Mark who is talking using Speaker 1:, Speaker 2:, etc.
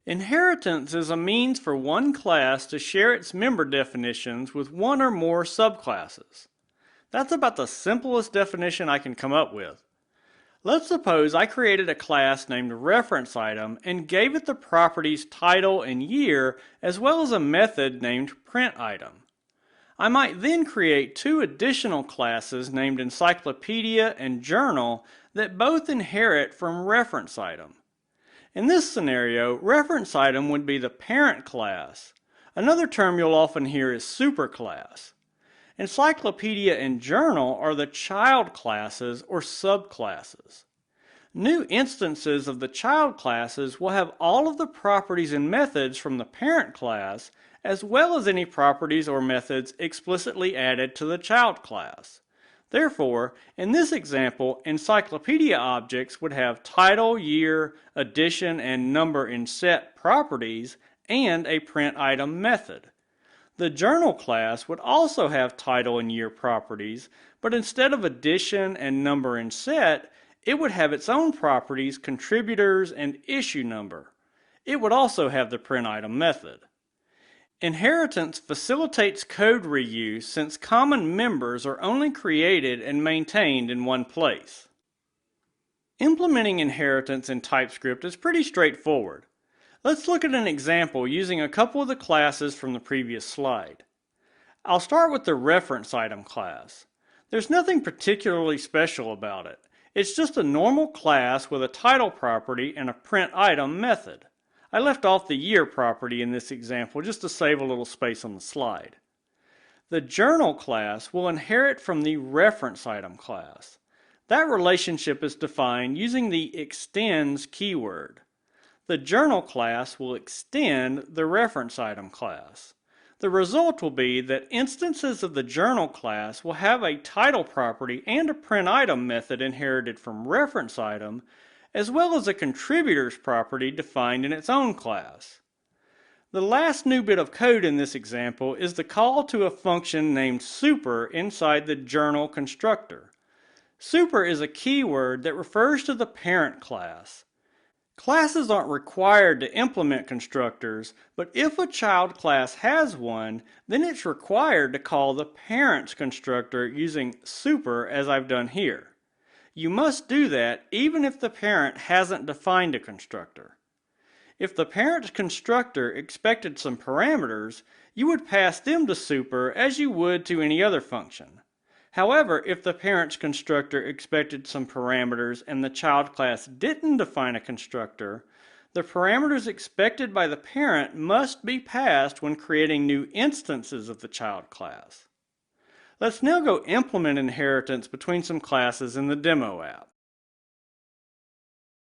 Speaker 1: Inheritance is a means for one class to share its member definitions with one or more subclasses. That's about the simplest definition I can come up with. Let's suppose I created a class named reference item and gave it the properties title and year as well as a method named print item. I might then create two additional classes named encyclopedia and journal that both inherit from reference item. In this scenario, reference item would be the parent class. Another term you'll often hear is superclass. Encyclopedia and journal are the child classes or subclasses. New instances of the child classes will have all of the properties and methods from the parent class, as well as any properties or methods explicitly added to the child class. Therefore, in this example, encyclopedia objects would have title, year, edition, and number in set properties and a print item method. The journal class would also have title and year properties, but instead of edition and number in set, it would have its own properties, contributors, and issue number. It would also have the print item method. Inheritance facilitates code reuse since common members are only created and maintained in one place. Implementing inheritance in TypeScript is pretty straightforward. Let's look at an example using a couple of the classes from the previous slide. I'll start with the reference item class. There's nothing particularly special about it. It's just a normal class with a title property and a print item method. I left off the year property in this example just to save a little space on the slide. The journal class will inherit from the reference item class. That relationship is defined using the extends keyword. The journal class will extend the reference item class. The result will be that instances of the journal class will have a title property and a print item method inherited from reference item, as well as a contributors property defined in its own class. The last new bit of code in this example is the call to a function named super inside the journal constructor. Super is a keyword that refers to the parent class. Classes aren't required to implement constructors, but if a child class has one, then it's required to call the parent's constructor using super as I've done here. You must do that even if the parent hasn't defined a constructor. If the parent's constructor expected some parameters, you would pass them to super as you would to any other function. However, if the parent's constructor expected some parameters and the child class didn't define a constructor, the parameters expected by the parent must be passed when creating new instances of the child class. Let's now go implement inheritance between some classes in the demo app.